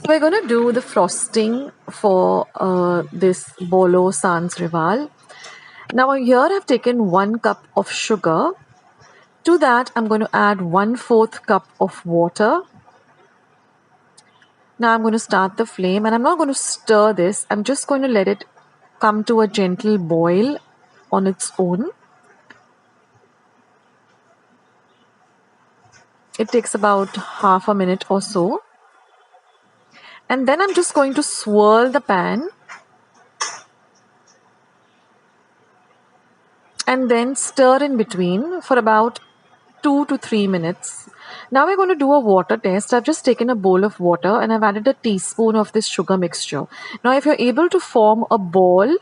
We're going to do the frosting for this Bolo Sans Rival. Now here I've taken 1 cup of sugar. To that I'm going to add 1/4 cup of water. Now I'm going to start the flame and I'm not going to stir this. I'm just going to let it come to a gentle boil on its own. It takes about half a minute or so. And then I'm just going to swirl the pan and then stir in between for about 2 to 3 minutes. Now we're going to do a water test. I've just taken a bowl of water and I've added a teaspoon of this sugar mixture. Now if you're able to form a ball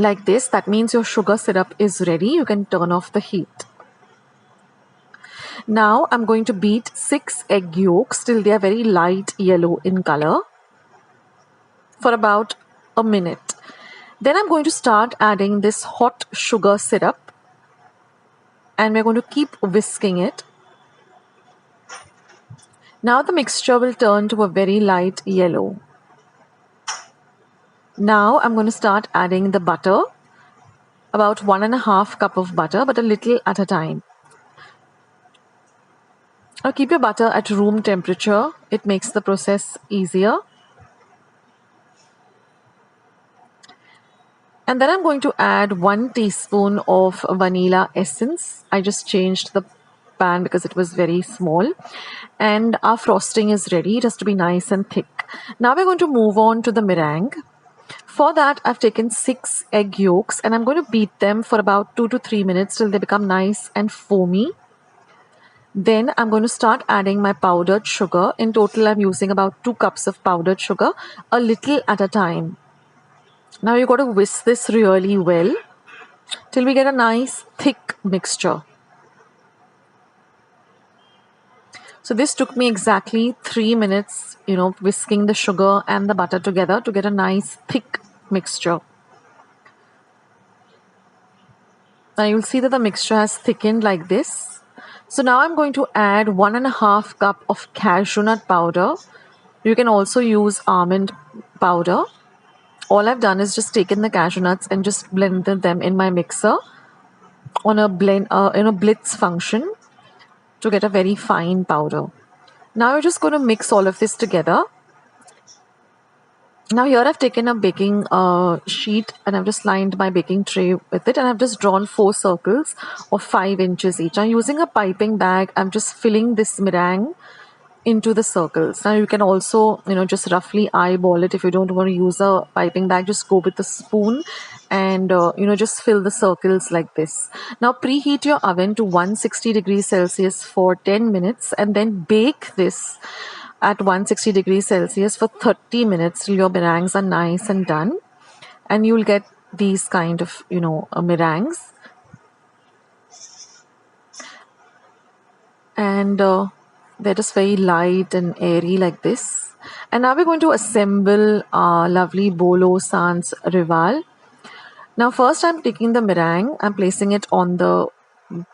like this, that means your sugar syrup is ready. You can turn off the heat. Now I'm going to beat 6 egg yolks till they are very light yellow in color for about a minute. Then I'm going to start adding this hot sugar syrup and we're going to keep whisking it. Now the mixture will turn to a very light yellow. Now I'm going to start adding the butter, about 1.5 cup of butter, but a little at a time. Now keep your butter at room temperature. It makes the process easier. And then I'm going to add 1 teaspoon of vanilla essence. I just changed the pan because it was very small. And our frosting is ready. It has to be nice and thick. Now we're going to move on to the meringue. For that, I've taken 6 egg yolks and I'm going to beat them for about 2 to 3 minutes till they become nice and foamy. Then I'm going to start adding my powdered sugar. In total, I'm using about 2 cups of powdered sugar, a little at a time. Now you've got to whisk this really well till we get a nice thick mixture. So this took me exactly 3 minutes, whisking the sugar and the butter together to get a nice thick mixture. Now you'll see that the mixture has thickened like this. So now I'm going to add 1.5 cup of cashew nut powder. You can also use almond powder. All I've done is just taken the cashew nuts and just blended them in my mixer on a blitz function to get a very fine powder. Now we're just going to mix all of this together. Now here I've taken a baking sheet and I've just lined my baking tray with it and I've just drawn 4 circles of 5 inches each. Now using a piping bag, I'm just filling this meringue into the circles. Now you can also, just roughly eyeball it. If you don't want to use a piping bag, just go with a spoon and, just fill the circles like this. Now preheat your oven to 160 degrees Celsius for 10 minutes and then bake this at 160 degrees Celsius for 30 minutes till your meringues are nice and done. And you'll get these kind of, meringues. And they're just very light and airy like this. And now we're going to assemble our lovely Bolo Sans Rival. Now first I'm taking the meringue, I'm placing it on the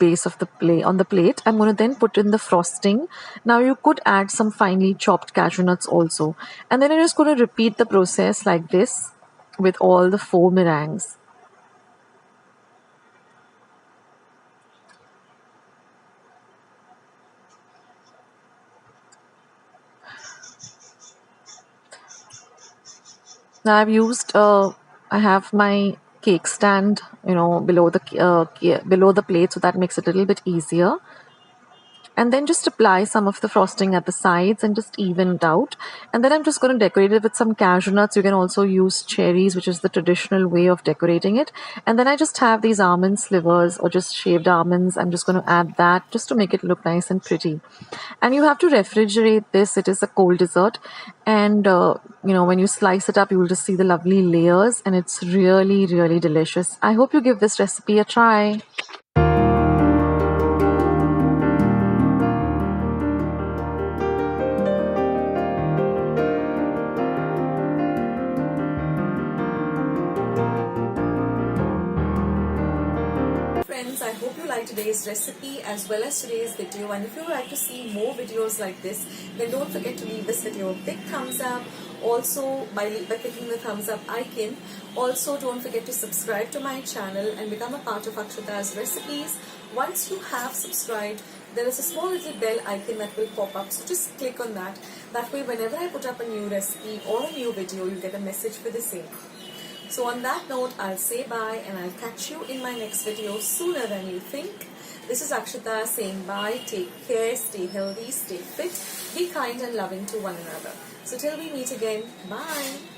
base of the plate. I'm going to then put in the frosting. Now you could add some finely chopped cashew nuts also. And then you're just going to repeat the process like this with all the 4 meringues. Now I've used, I have my cake stand, below the plate, so that makes it a little bit easier. And then just apply some of the frosting at the sides and just even it out. And then I'm just going to decorate it with some cashew nuts. You can also use cherries, which is the traditional way of decorating it. And then I just have these almond slivers or just shaved almonds. I'm just going to add that just to make it look nice and pretty. And you have to refrigerate this. It is a cold dessert. And, when you slice it up, you will just see the lovely layers. And it's really, really delicious. I hope you give this recipe a try. I hope you liked today's recipe as well as today's video, and if you would like to see more videos like this, then don't forget to leave this video a big thumbs up. Also, by clicking the thumbs up icon. Also, don't forget to subscribe to my channel and become a part of Akshata's Recipes. Once you have subscribed, there is a small little bell icon that will pop up, so just click on that. That way, whenever I put up a new recipe or a new video, you get a message for the same. So on that note, I'll say bye and I'll catch you in my next video sooner than you think. This is Akshata saying bye, take care, stay healthy, stay fit, be kind and loving to one another. So till we meet again, bye.